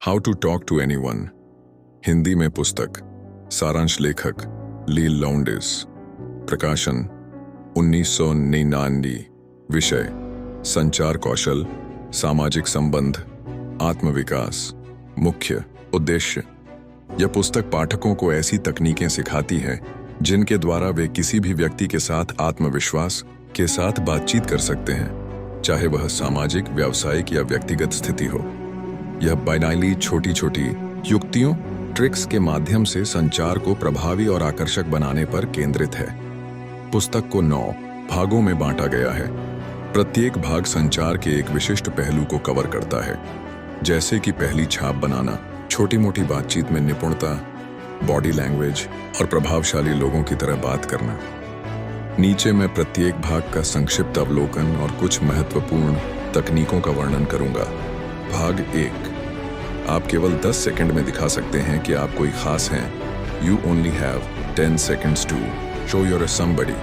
How to talk to anyone. Hindi में पुस्तक। सारांश लेखक लील लॉन्डिस। प्रकाशन 1999। विषय संचार कौशल, सामाजिक संबंध, आत्मविकास। मुख्य उद्देश्य, यह पुस्तक पाठकों को ऐसी तकनीकें सिखाती है जिनके द्वारा वे किसी भी व्यक्ति के साथ आत्मविश्वास के साथ बातचीत कर सकते हैं, चाहे वह सामाजिक, व्यावसायिक या व्यक्तिगत स्थिति हो। यह बाइनरी छोटी छोटी युक्तियों, ट्रिक्स के माध्यम से संचार को प्रभावी और आकर्षक बनाने पर केंद्रित है। पुस्तक को 9 भागों में बांटा गया है। प्रत्येक भाग संचार के एक विशिष्ट पहलू को कवर करता है, जैसे कि पहली छाप बनाना, छोटी मोटी बातचीत में निपुणता, बॉडी लैंग्वेज और प्रभावशाली लोगों की तरह बात करना। नीचे मैं प्रत्येक भाग का संक्षिप्त अवलोकन और कुछ महत्वपूर्ण तकनीकों का वर्णन करूंगा। भाग 1, आप केवल 10 सेकंड में दिखा सकते हैं कि आप कोई खास हैं। You only have 10 seconds to show your somebody.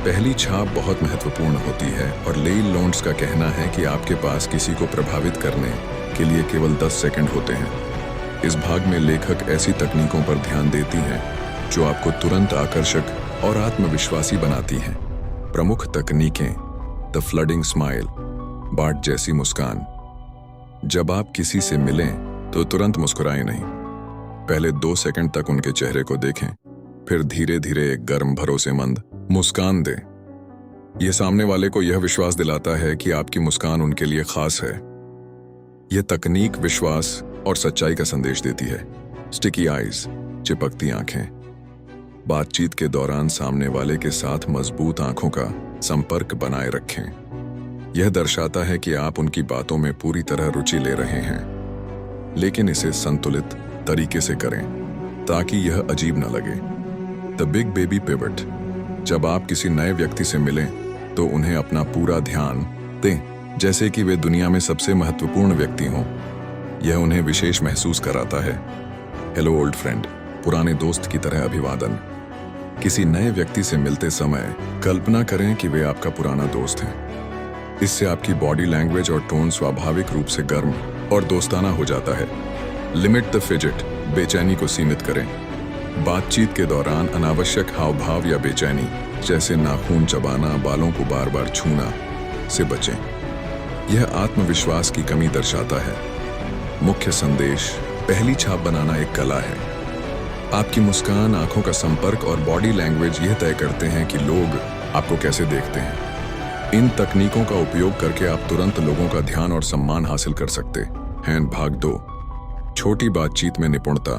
पहली छाप बहुत महत्वपूर्ण होती है और लील लॉन्ड्स का कहना है कि आपके पास किसी को प्रभावित करने के लिए केवल 10 सेकंड होते हैं। इस भाग में लेखक ऐसी तकनीकों पर ध्यान देती हैं जो आपको तुरंत आकर्षक और आत्मविश्वासी बनाती हैं। प्रमुख तकनीकें: द फ्लडिंग स्माइल, बाट जैसी मुस्कान। जब आप किसी से मिलें तो तुरंत मुस्कुराएं नहीं। पहले 2 सेकंड तक उनके चेहरे को देखें, फिर धीरे धीरे एक गर्म, भरोसेमंद मुस्कान दें। यह सामने वाले को यह विश्वास दिलाता है कि आपकी मुस्कान उनके लिए खास है। यह तकनीक विश्वास और सच्चाई का संदेश देती है। स्टिकी आईज, चिपकती आंखें। बातचीत के दौरान सामने वाले के साथ मजबूत आंखों का संपर्क बनाए रखें। यह दर्शाता है कि आप उनकी बातों में पूरी तरह रुचि ले रहे हैं, लेकिन इसे संतुलित तरीके से करें ताकि यह अजीब न लगे। द बिग बेबी पिवट, जब आप किसी नए व्यक्ति से मिलें तो उन्हें अपना पूरा ध्यान दें, जैसे कि वे दुनिया में सबसे महत्वपूर्ण व्यक्ति हों। यह उन्हें विशेष महसूस कराता है। हेलो ओल्ड फ्रेंड, पुराने दोस्त की तरह अभिवादन। किसी नए व्यक्ति से मिलते समय कल्पना करें कि वे आपका पुराना दोस्त हैं। इससे आपकी बॉडी लैंग्वेज और टोन स्वाभाविक रूप से गर्म और दोस्ताना हो जाता है। लिमिट द फिजिट, बेचैनी को सीमित करें। बातचीत के दौरान अनावश्यक हाव भाव या बेचैनी, जैसे नाखून चबाना, बालों को बार बार छूना, से बचें। यह आत्मविश्वास की कमी दर्शाता है। मुख्य संदेश: पहली छाप बनाना एक कला है। आपकी मुस्कान, आंखों का संपर्क और बॉडी लैंग्वेज यह तय करते हैं कि लोग आपको कैसे देखते हैं। इन तकनीकों का उपयोग करके आप तुरंत लोगों का ध्यान और सम्मान हासिल कर सकते हैं। भाग 2, छोटी बातचीत में निपुणता।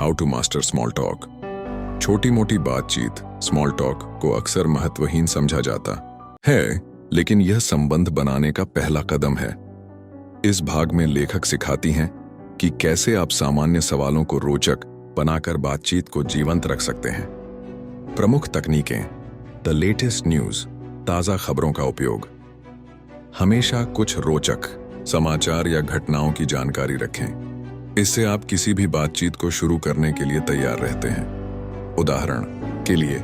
How to master small talk. छोटी मोटी बातचीत, स्मॉल टॉक, को अक्सर महत्वहीन समझा जाता है, लेकिन यह संबंध बनाने का पहला कदम है। इस भाग में लेखक सिखाती हैं कि कैसे आप सामान्य सवालों को रोचक बनाकर बातचीत को जीवंत रख सकते हैं। प्रमुख तकनीकें: द लेटेस्ट न्यूज, ताजा खबरों का उपयोग। हमेशा कुछ रोचक समाचार या घटनाओं की जानकारी रखें। इससे आप किसी भी बातचीत को शुरू करने के लिए तैयार रहते हैं। उदाहरण के लिए,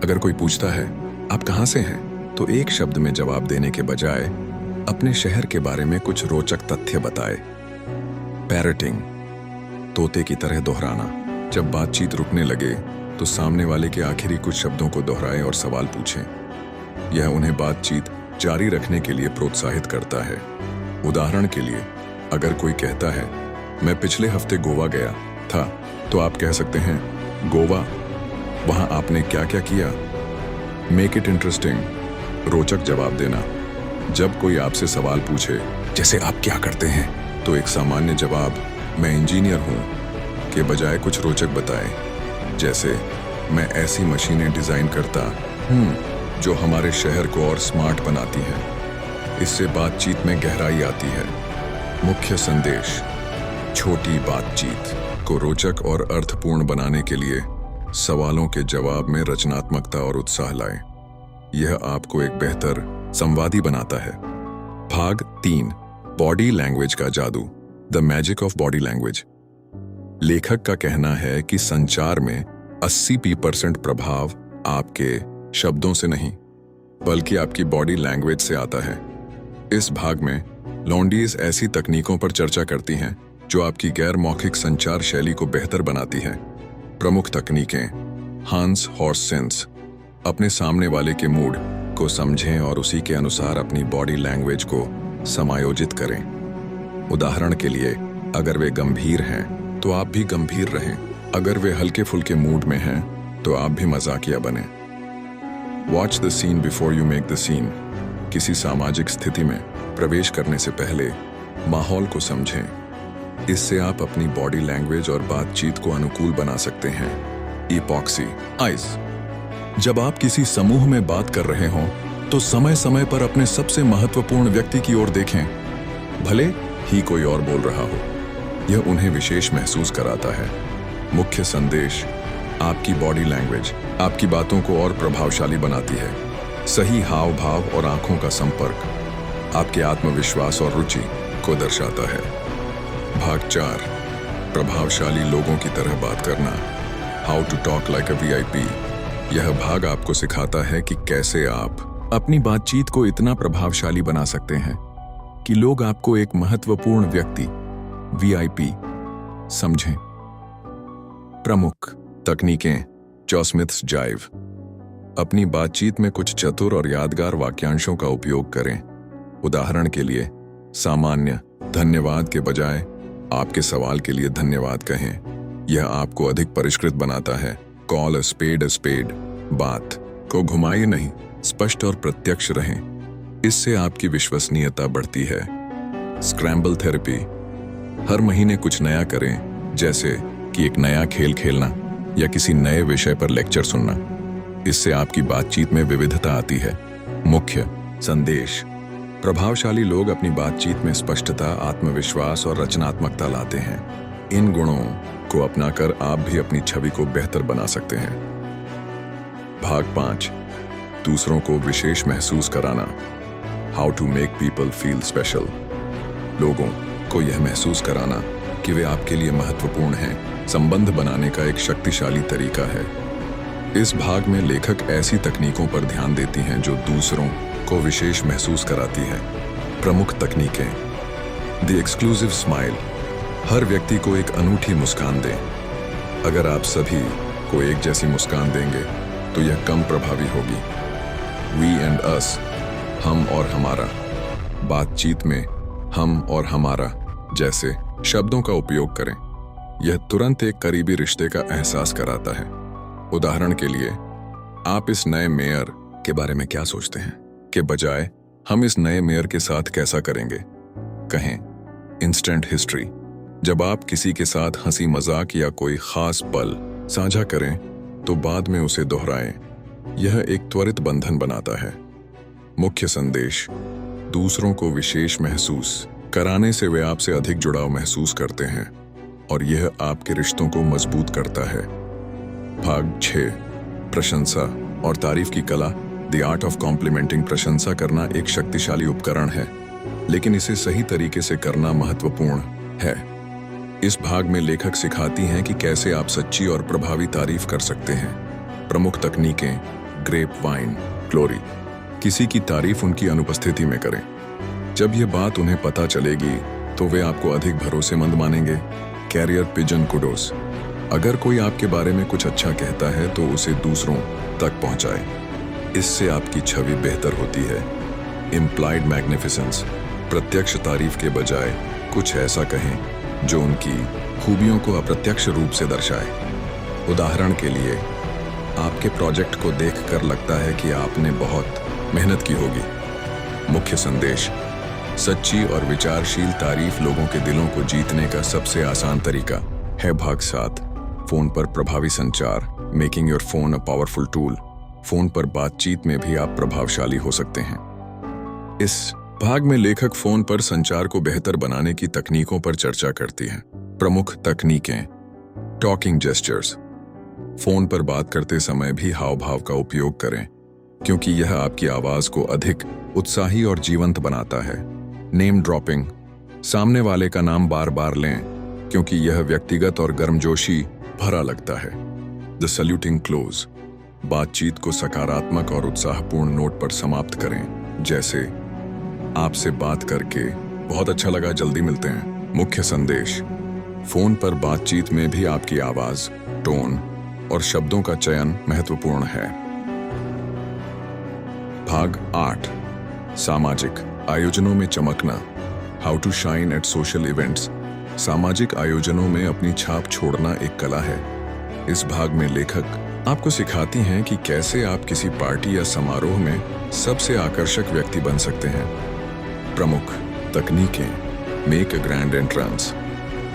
अगर कोई पूछता है आप कहां से हैं, तो एक शब्द में जवाब देने के बजाय अपने शहर के बारे में कुछ रोचक तथ्य बताएं। पैरटिंग, तोते की तरह दोहराना। जब बातचीत रुकने लगे तो सामने वाले के आखिरी कुछ शब्दों को दोहराएं और सवाल पूछें। यह उन्हें बातचीत जारी रखने के लिए प्रोत्साहित करता है। उदाहरण के लिए, अगर कोई कहता है मैं पिछले हफ्ते गोवा गया था, तो आप कह सकते हैं, गोवा, वहां आपने क्या क्या किया। मेक इट इंटरेस्टिंग, रोचक जवाब देना। जब कोई आपसे सवाल पूछे, जैसे आप क्या करते हैं, तो एक सामान्य जवाब, मैं इंजीनियर हूं, के बजाय कुछ रोचक बताएं, जैसे मैं ऐसी मशीनें डिजाइन करता हूं जो हमारे शहर को और स्मार्ट बनाती हैं। इससे बातचीत में गहराई आती है। मुख्य संदेश: छोटी बातचीत को रोचक और अर्थपूर्ण बनाने के लिए सवालों के जवाब में रचनात्मकता और उत्साह लाएं। यह आपको एक बेहतर संवादी बनाता है। भाग 3, बॉडी लैंग्वेज का जादू, the magic of body language. लेखक का कहना है कि संचार में 80% प्रभाव आपके शब्दों से नहीं, बल्कि आपकी बॉडी लैंग्वेज से आता है। इस भाग में लॉन्डीज ऐसी तकनीकों पर चर्चा करती हैं जो आपकी गैर मौखिक संचार शैली को बेहतर बनाती है। प्रमुख तकनीकें। हांस हॉर्स सेंस। अपने सामने वाले के मूड को समझें और उसी के अनुसार अपनी बॉडी लैंग्वेज को समायोजित करें। उदाहरण के लिए, अगर वे गंभीर हैं तो आप भी गंभीर रहें। अगर वे हल्के फुल्के मूड में हैं तो आप भी मजाकिया बने। Watch the scene before you make the scene. किसी सामाजिक स्थिति में प्रवेश करने से पहले माहौल को समझें। इससे आप अपनी बॉडी लैंग्वेज और बातचीत को अनुकूल बना सकते हैं। Epoxy eyes. जब आप किसी समूह में बात कर रहे हों तो समय समय पर अपने सबसे महत्वपूर्ण व्यक्ति की ओर देखें, भले ही कोई और बोल रहा हो। यह उन्हें विशेष महसूस कराता है। मुख्य संदेश। आपकी बॉडी लैंग्वेज आपकी बातों को और प्रभावशाली बनाती है। सही हाव भाव और आंखों का संपर्क आपके आत्मविश्वास और रुचि को दर्शाता है। भाग 4। प्रभावशाली लोगों की तरह बात करना। How to talk like a VIP. यह भाग आपको सिखाता है कि कैसे आप अपनी बातचीत को इतना प्रभावशाली बना सकते हैं कि लोग आपको एक महत्वपूर्ण व्यक्ति वीआईपी समझें। प्रमुख तकनीकें। जॉस्मिथ्स जाइव। अपनी बातचीत में कुछ चतुर और यादगार वाक्यांशों का उपयोग करें। उदाहरण के लिए, सामान्य धन्यवाद के बजाय आपके सवाल के लिए धन्यवाद कहें। यह आपको अधिक परिष्कृत बनाता है। Call a spade. बात को घुमाइए नहीं, स्पष्ट और प्रत्यक्ष रहें। इससे आपकी विश्वसनीयता बढ़ती है। Scramble therapy. हर महीने कुछ नया करें, जैसे कि एक नया खेल खेलना या किसी नए विषय पर लेक्चर सुनना। इससे आपकी बातचीत में विविधता आती है। मुख्य संदेश। प्रभावशाली लोग अपनी बातचीत में स्पष्टता, आत्मविश्वास और रचनात्मकता लाते हैं। इन गुणों को अपनाकर आप भी अपनी छवि को बेहतर बना सकते हैं। भाग 5। दूसरों को विशेष महसूस कराना। How to make people feel special. लोगों को यह महसूस कराना कि वे आपके लिए महत्वपूर्ण हैं, संबंध बनाने का एक शक्तिशाली तरीका है। इस भाग में लेखक ऐसी तकनीकों पर ध्यान देती हैं जो दूसरों को विशेष महसूस कराती है। प्रमुख तकनीकें। The exclusive smile. हर व्यक्ति को एक अनूठी मुस्कान दें। अगर आप सभी को एक जैसी मुस्कान देंगे तो यह कम प्रभावी होगी। वी एंड अस। हम और हमारा। बातचीत में हम और हमारा जैसे शब्दों का उपयोग करें। यह तुरंत एक करीबी रिश्ते का एहसास कराता है। उदाहरण के लिए, आप इस नए मेयर के बारे में क्या सोचते हैं के बजाय हम इस नए मेयर के साथ कैसा करेंगे कहें। Instant history. जब आप किसी के साथ हंसी मजाक या कोई खास पल साझा करें तो बाद में उसे दोहराएं। यह एक त्वरित बंधन बनाता है। मुख्य संदेश। दूसरों को विशेष महसूस कराने से वे आपसे अधिक जुड़ाव महसूस करते हैं और यह आपके रिश्तों को मजबूत करता है। भाग 6। प्रशंसा और तारीफ की कला। The art of complimenting. प्रशंसा करना एक शक्तिशाली उपकरण है, लेकिन इसे सही तरीके से करना महत्वपूर्ण है। इस भाग में लेखक सिखाती हैं कि कैसे आप सच्ची और प्रभावी तारीफ कर सकते हैं। प्रमुख तकनीकें। Grapevine glory. किसी की तारीफ उनकी अनुपस्थिति में करें। जब यह बात उन्हें पता चलेगी तो वे आपको अधिक भरोसेमंद मानेंगे। Carrier pigeon kudos. अगर कोई आपके बारे में कुछ अच्छा कहता है तो उसे दूसरों तक पहुंचाए। इससे आपकी छवि बेहतर होती है। Implied magnificence. प्रत्यक्ष तारीफ के बजाय कुछ ऐसा कहें जो उनकी खूबियों को अप्रत्यक्ष रूप से दर्शाए। उदाहरण के लिए, आपके प्रोजेक्ट को देखकर लगता है कि आपने बहुत मेहनत की होगी। मुख्य संदेश। सच्ची और विचारशील तारीफ लोगों के दिलों को जीतने का सबसे आसान तरीका है। भाग 7। फोन पर प्रभावी संचार। Making your phone a powerful tool. Phone पर बातचीत में भी आप प्रभावशाली हो सकते हैं। इस भाग में लेखक फोन पर संचार को बेहतर बनाने की तकनीकों पर चर्चा करती हैं। प्रमुख तकनीकें। Talking gestures. फोन पर बात करते समय भी हाव भाव का उपयोग करें, क्योंकि यह आपकी आवाज को अधिक उत्साही और जीवंत बनाता है। Name dropping. सामने वाले का नाम बार बार लें, क्योंकि यह व्यक्तिगत और गर्मजोशी भरा लगता है। The saluting close. बातचीत को सकारात्मक और उत्साहपूर्ण नोट पर समाप्त करें, जैसे आपसे बात करके बहुत अच्छा लगा, जल्दी मिलते हैं। मुख्य संदेश। फोन पर बातचीत में भी आपकी आवाज, टोन और शब्दों का चयन महत्वपूर्ण है। भाग 8, सामाजिक आयोजनों में चमकना, how to shine at social events. सामाजिक आयोजनों में अपनी छाप छोड़ना एक कला है। इस भाग में लेखक आपको सिखाती हैं कि कैसे आप किसी पार्टी या समारोह में सबसे आकर्षक व्यक्ति बन सकते हैं। प्रमुख तकनीकें। Make a grand entrance.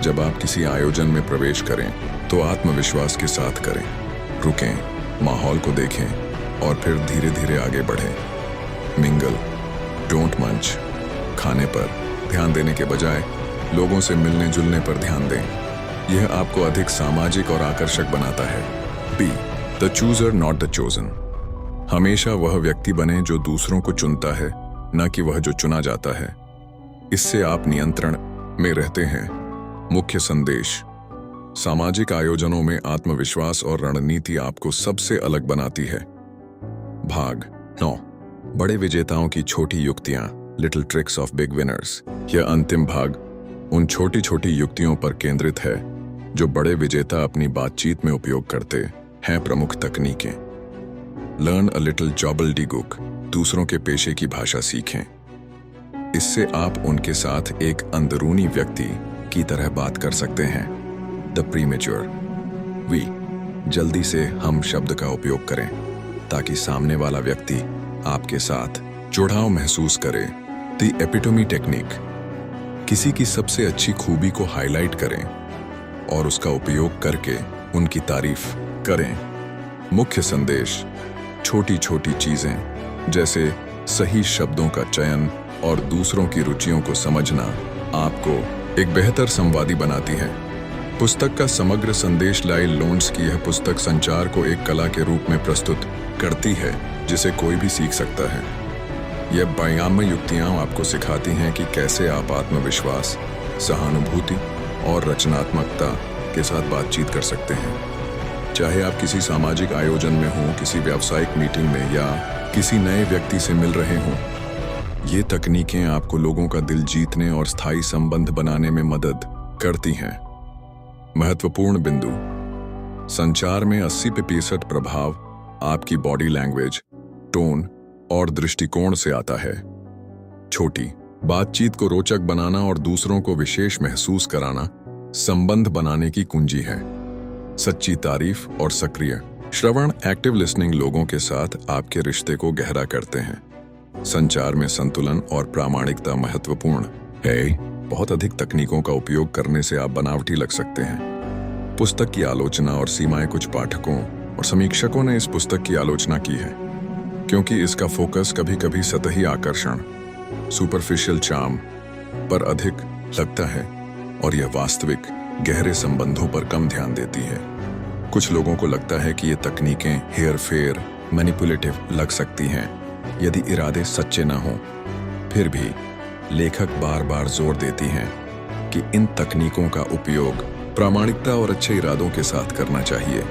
जब आप किसी आयोजन में प्रवेश करें तो आत्मविश्वास के साथ करें। रुकें, माहौल को देखें और फिर धीरे धीरे आगे बढ़ें। मिंगल, डोंट मंच। खाने पर ध्यान देने के बजाय लोगों से मिलने जुलने पर ध्यान दें। यह आपको अधिक सामाजिक और आकर्षक बनाता है। Be the chooser not the chosen. हमेशा वह व्यक्ति बने जो दूसरों को चुनता है, न कि वह जो चुना जाता है। इससे आप नियंत्रण में रहते हैं। मुख्य संदेश। सामाजिक आयोजनों में आत्मविश्वास और रणनीति आपको सबसे अलग बनाती है। भाग 9, बड़े विजेताओं की छोटी युक्तियां, little tricks of big winners. यह अंतिम भाग उन छोटी छोटी युक्तियों पर केंद्रित है जो बड़े विजेता अपनी बातचीत में उपयोग करते हैं। प्रमुख तकनीकें। Learn a little gobbledygook. दूसरों के पेशे की भाषा सीखें। इससे आप उनके साथ एक अंदरूनी व्यक्ति की तरह बात कर सकते हैं। The premature. वी जल्दी से हम शब्द का उपयोग करें ताकि सामने वाला व्यक्ति आपके साथ जुड़ाव महसूस करे। The epitome technique. किसी की सबसे अच्छी खूबी को हाईलाइट करें और उसका उपयोग करके उनकी तारीफ करें। मुख्य संदेश। छोटी छोटी चीजें जैसे सही शब्दों का चयन और दूसरों की रुचियों को समझना आपको एक बेहतर संवादी बनाती है। पुस्तक का समग्र संदेश। लाइल लोन्स की यह पुस्तक संचार को एक कला के रूप में प्रस्तुत करती है जिसे कोई भी सीख सकता है। यह 52 युक्तियां आपको सिखाती हैं कि कैसे आप आत्मविश्वास, सहानुभूति और रचनात्मकता के साथ बातचीत कर सकते हैं। चाहे आप किसी सामाजिक आयोजन में हों, किसी व्यावसायिक मीटिंग में या किसी नए व्यक्ति से मिल रहे हों, ये तकनीकें आपको लोगों का दिल जीतने और स्थायी संबंध बनाने में मदद करती हैं। महत्वपूर्ण बिंदु। संचार में 80% प्रभाव आपकी बॉडी लैंग्वेज, टोन और दृष्टिकोण से आता है। छोटी बातचीत को रोचक बनाना और दूसरों को विशेष महसूस कराना संबंध बनाने की कुंजी है। सच्ची तारीफ और सक्रिय श्रवण, एक्टिव लिसनिंग लोगों के साथ आपके रिश्ते को गहरा करते हैं। संचार में संतुलन और प्रामाणिकता महत्वपूर्ण है। बहुत अधिक तकनीकों का उपयोग करने से आप बनावटी लग सकते हैं। पुस्तक की आलोचना और सीमाएं। कुछ पाठकों और समीक्षकों ने इस पुस्तक की आलोचना की है क्योंकि इसका फोकस कभी कभी सतही आकर्षण, सुपरफिशियल चार्म पर अधिक लगता है और यह वास्तविक गहरे संबंधों पर कम ध्यान देती है। कुछ लोगों को लगता है कि ये तकनीकें हेरफेर, मैनिपुलेटिव लग सकती हैं यदि इरादे सच्चे ना हों। फिर भी लेखक बार बार जोर देती हैं कि इन तकनीकों का उपयोग प्रामाणिकता और अच्छे इरादों के साथ करना चाहिए।